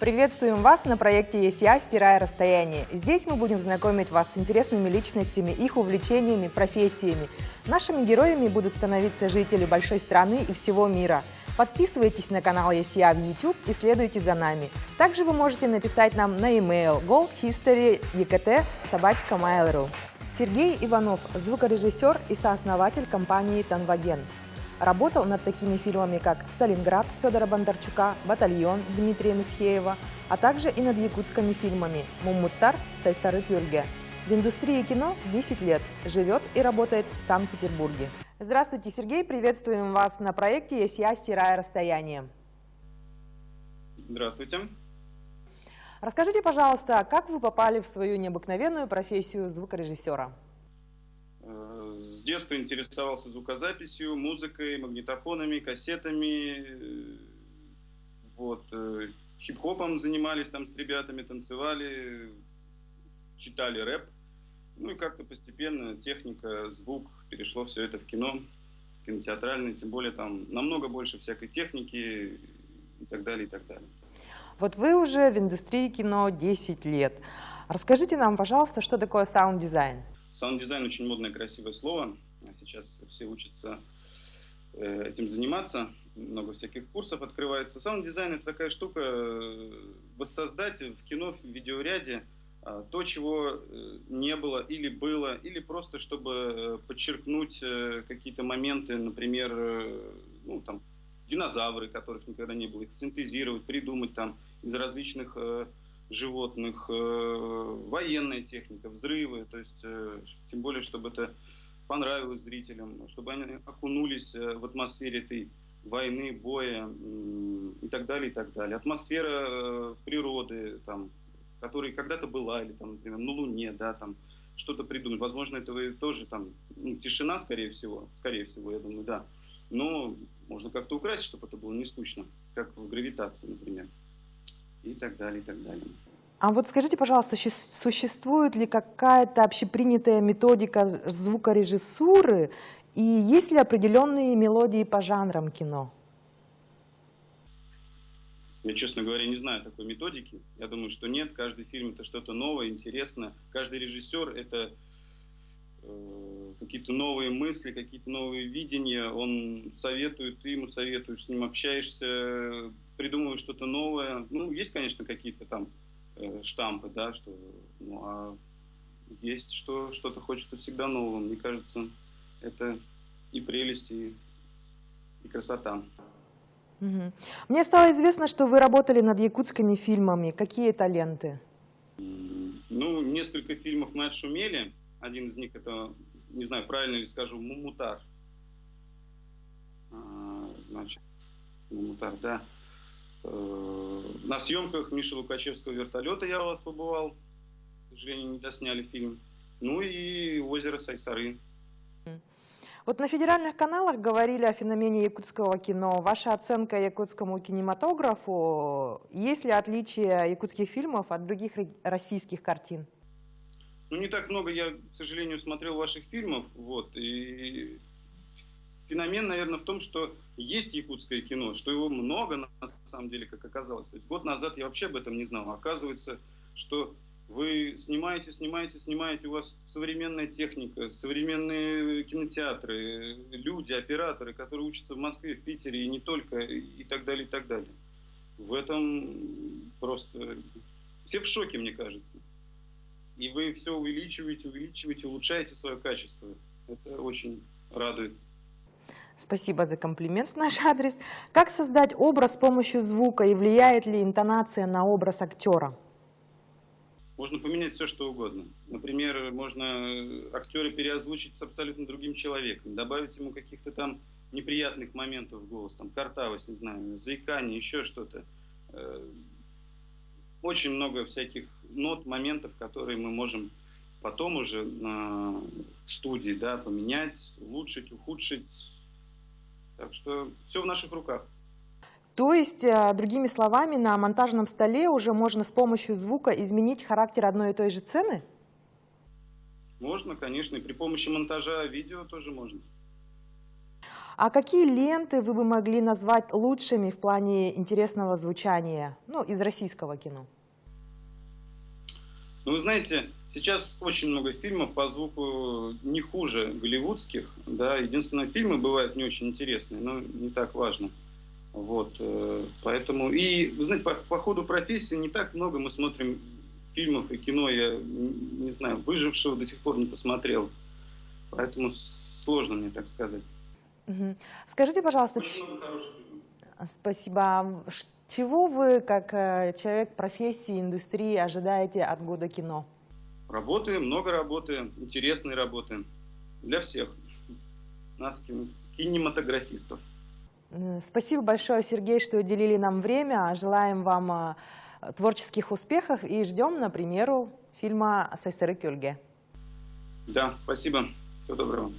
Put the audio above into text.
Приветствуем вас на проекте «Есть я, стирая расстояние». Здесь мы будем знакомить вас с интересными личностями, их увлечениями, профессиями. Нашими героями будут становиться жители большой страны и всего мира. Подписывайтесь на канал «Есть я» в YouTube и следуйте за нами. Также вы можете написать нам на e-mail goldhistoryekt@mail.ru. Сергей Иванов – звукорежиссер и сооснователь компании «Танваген». Работал над такими фильмами, как «Сталинград» Федора Бондарчука, «Батальон» Дмитрия Месхеева, а также и над якутскими фильмами «Муммуттар» Сайсары Пюрге. В индустрии кино 10 лет, живет и работает в Санкт-Петербурге. Здравствуйте, Сергей, приветствуем вас на проекте «Есть я, стирая расстояние». Здравствуйте. Расскажите, пожалуйста, как вы попали в свою необыкновенную профессию звукорежиссера? С детства интересовался звукозаписью, музыкой, магнитофонами, кассетами. Хип-хопом занимались там с ребятами, танцевали, читали рэп. Ну и как-то постепенно техника, звук, перешло все это в кино, кинотеатральное, тем более там намного больше всякой техники и так далее, и так далее. Вот вы уже в индустрии кино 10 лет. Расскажите нам, пожалуйста, что такое саунд-дизайн? Саунд-дизайн очень модное, красивое слово. Сейчас все учатся этим заниматься. Много всяких курсов открывается. Саунд-дизайн – это такая штука, воссоздать в кино, в видеоряде то, чего не было или было, или просто чтобы подчеркнуть какие-то моменты, например, динозавры, которых никогда не было, их синтезировать, придумать там из различных животных, военная техника, взрывы, то есть тем более, чтобы это понравилось зрителям, чтобы они окунулись в атмосфере этой войны, боя и так далее, и так далее. Атмосфера природы, там, которая когда-то была, или там, например, на Луне, да, там что-то придумать. Возможно, этого тоже там тишина, скорее всего, я думаю, да. Но можно как-то украсить, чтобы это было не скучно, как в «Гравитации», например. И так далее, и так далее. А вот скажите, пожалуйста, существует ли какая-то общепринятая методика звукорежиссуры и есть ли определенные мелодии по жанрам кино? Я, честно говоря, не знаю такой методики. Я думаю, что нет. Каждый фильм – это что-то новое, интересное. Каждый режиссер – это какие-то новые мысли, какие-то новые видения. Он советует, ты ему советуешь, с ним общаешься, придумываешь что-то новое. Ну, есть, конечно, какие-то там штампы, да, что, а есть что-то хочется всегда нового. Мне кажется, это и прелесть, и красота. Угу. Мне стало известно, что вы работали над якутскими фильмами. Какие это ленты? Ну, несколько фильмов мы отшумели. Один из них это, не знаю, правильно ли скажу, «Муммуттар». Значит, «Муммуттар», да. На съемках Миши Лукачевского «Вертолета» я у вас побывал. К сожалению, не досняли фильм. Ну и «Озеро Сайсары». Вот на федеральных каналах говорили о феномене якутского кино. Ваша оценка якутскому кинематографу? Есть ли отличия якутских фильмов от других российских картин? Ну, не так много я, к сожалению, смотрел ваших фильмов. И феномен, наверное, в том, что есть якутское кино, что его много, на самом деле, как оказалось. То есть год назад я вообще об этом не знал. Оказывается, что вы снимаете, у вас современная техника, современные кинотеатры, люди, операторы, которые учатся в Москве, в Питере и не только, и так далее, и так далее. В этом просто все в шоке, мне кажется. И вы все увеличиваете, улучшаете свое качество. Это очень радует. Спасибо за комплимент в наш адрес. Как создать образ с помощью звука и влияет ли интонация на образ актера? Можно поменять все, что угодно. Например, можно актера переозвучить с абсолютно другим человеком, добавить ему каких-то там неприятных моментов в голос, там картавость, не знаю, заикание, еще что-то. Очень много всяких нот, моментов, которые мы можем потом уже в студии, да, поменять, улучшить, ухудшить. Так что все в наших руках. То есть, другими словами, на монтажном столе уже можно с помощью звука изменить характер одной и той же сцены? Можно, конечно, и при помощи монтажа видео тоже можно. А какие ленты вы бы могли назвать лучшими в плане интересного звучания, ну, из российского кино? Ну, вы знаете, сейчас очень много фильмов по звуку не хуже голливудских, да, единственное, фильмы бывают не очень интересные, но не так важно. Вот, поэтому, и, вы знаете, по ходу профессии не так много мы смотрим фильмов и кино, я не знаю, «Выжившего» до сих пор не посмотрел, поэтому сложно мне так сказать. Мгм. Скажите, пожалуйста, Очень много хороших фильмов. спасибо. Чего вы, как человек профессии, индустрии, ожидаете от года кино? Работы, много работы, интересной работы для всех нас, кинематографистов. Спасибо большое, Сергей, что уделили нам время. Желаем вам творческих успехов и ждем на премьеру фильма «Сайсыры Кюльге». Да, спасибо. Всего доброго.